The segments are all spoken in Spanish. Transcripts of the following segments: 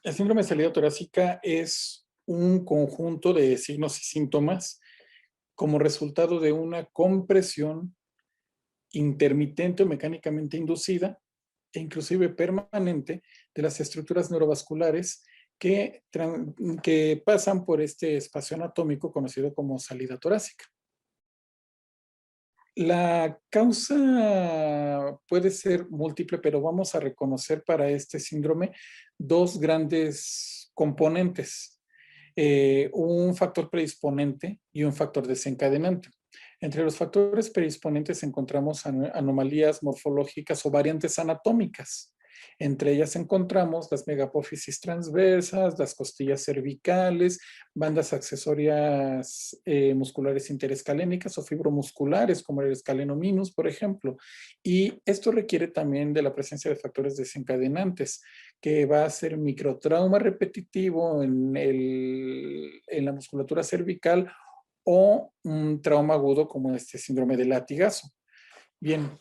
El síndrome de salida torácica es un conjunto de signos y síntomas como resultado de una compresión intermitente o mecánicamente inducida e inclusive permanente de las estructuras neurovasculares que pasan por este espacio anatómico conocido como salida torácica. La causa puede ser múltiple, pero vamos a reconocer para este síndrome dos grandes componentes, un factor predisponente y un factor desencadenante. Entre los factores predisponentes encontramos anomalías morfológicas o variantes anatómicas. Entre ellas encontramos las megapófisis transversas, las costillas cervicales, bandas accesorias musculares interescalénicas o fibromusculares, como el escaleno minus, por ejemplo. Y esto requiere también de la presencia de factores desencadenantes, que va a ser microtrauma repetitivo en la musculatura cervical o un trauma agudo como este síndrome de latigazo. Bien,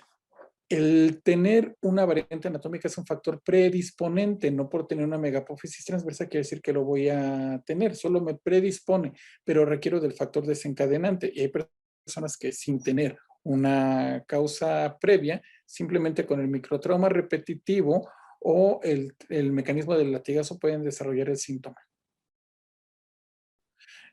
el tener una variante anatómica es un factor predisponente, no por tener una megapófisis transversa quiere decir que lo voy a tener, solo me predispone, pero requiero del factor desencadenante. Y hay personas que sin tener una causa previa, simplemente con el microtrauma repetitivo o el mecanismo del latigazo pueden desarrollar el síntoma.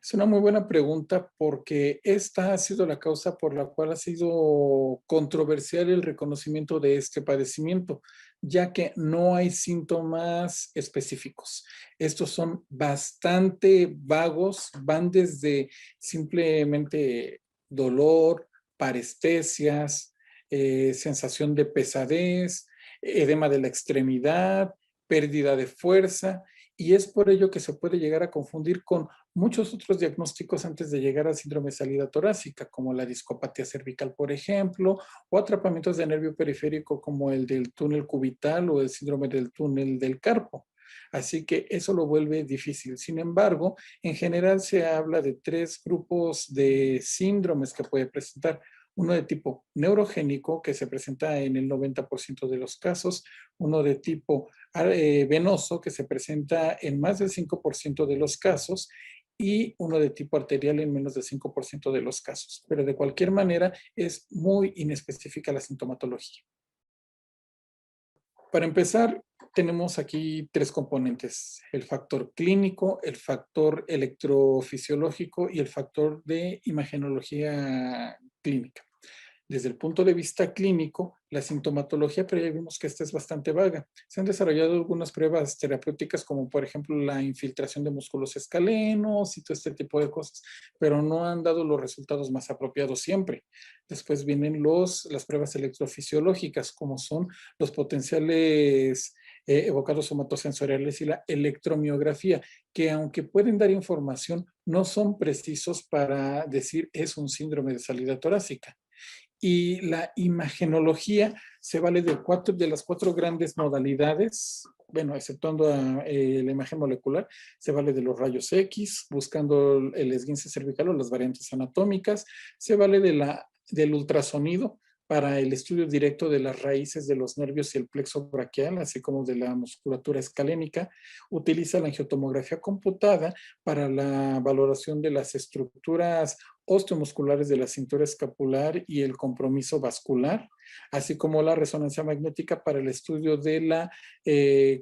Es una muy buena pregunta porque esta ha sido la causa por la cual ha sido controversial el reconocimiento de este padecimiento, ya que no hay síntomas específicos. Estos son bastante vagos, van desde simplemente dolor, parestesias, sensación de pesadez, edema de la extremidad, pérdida de fuerza, y es por ello que se puede llegar a confundir con muchos otros diagnósticos antes de llegar al síndrome de salida torácica, como la discopatía cervical, por ejemplo, o atrapamientos de nervio periférico como el del túnel cubital o el síndrome del túnel del carpo. Así que eso lo vuelve difícil. Sin embargo, en general se habla de tres grupos de síndromes que puede presentar. Uno de tipo neurogénico, que se presenta en el 90% de los casos, uno de tipo venoso, que se presenta en más del 5% de los casos, y uno de tipo arterial en menos del 5% de los casos. Pero de cualquier manera es muy inespecífica la sintomatología. Para empezar, tenemos aquí tres componentes: el factor clínico, el factor electrofisiológico y el factor de imagenología clínica. Desde el punto de vista clínico, la sintomatología, pero ya vimos que esta es bastante vaga. Se han desarrollado algunas pruebas terapéuticas, como por ejemplo la infiltración de músculos escalenos y todo este tipo de cosas, pero no han dado los resultados más apropiados siempre. Después vienen las pruebas electrofisiológicas, como son los potenciales evocados somatosensoriales y la electromiografía, que aunque pueden dar información, no son precisos para decir es un síndrome de salida torácica. Y la imagenología se vale de las cuatro grandes modalidades, bueno, exceptuando la imagen molecular, se vale de los rayos X, buscando el esguince cervical o las variantes anatómicas, se vale del ultrasonido para el estudio directo de las raíces de los nervios y el plexo braquial, así como de la musculatura escalénica, utiliza la angiotomografía computada para la valoración de las estructuras osteomusculares de la cintura escapular y el compromiso vascular, así como la resonancia magnética para el estudio de la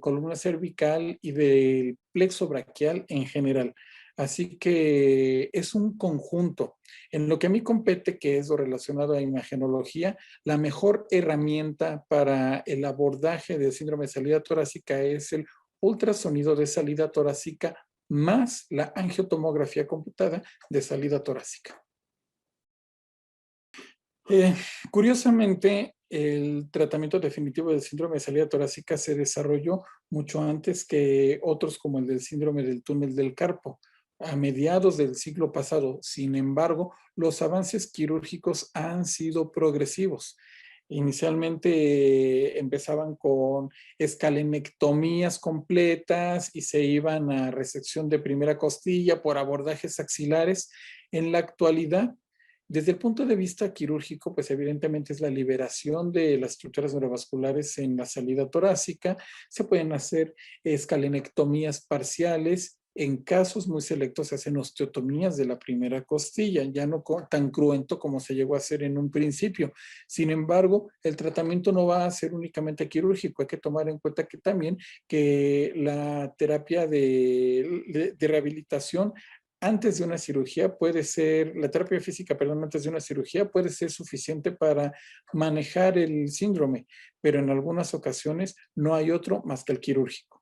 columna cervical y del plexo braquial en general. Así que es un conjunto. En lo que a mí compete, que es lo relacionado a imagenología, la mejor herramienta para el abordaje del síndrome de salida torácica es el ultrasonido de salida torácica más la angiotomografía computada de salida torácica. Eh, Curiosamente, el tratamiento definitivo del síndrome de salida torácica se desarrolló mucho antes que otros como el del síndrome del túnel del carpo, a mediados del siglo pasado. Sin embargo, los avances quirúrgicos han sido progresivos. Inicialmente empezaban con escalenectomías completas y se iban a resección de primera costilla por abordajes axilares. En la actualidad, Desde el punto de vista quirúrgico, pues evidentemente es la liberación de las estructuras neurovasculares en la salida torácica. Se pueden hacer escalenectomías parciales. En casos muy selectos se hacen osteotomías de la primera costilla, ya no tan cruento como se llegó a hacer en un principio. Sin embargo, el tratamiento no va a ser únicamente quirúrgico. Hay que tomar en cuenta que también que la terapia de rehabilitación antes de una cirugía puede ser, la terapia física, perdón, antes de una cirugía puede ser suficiente para manejar el síndrome, pero en algunas ocasiones no hay otro más que el quirúrgico.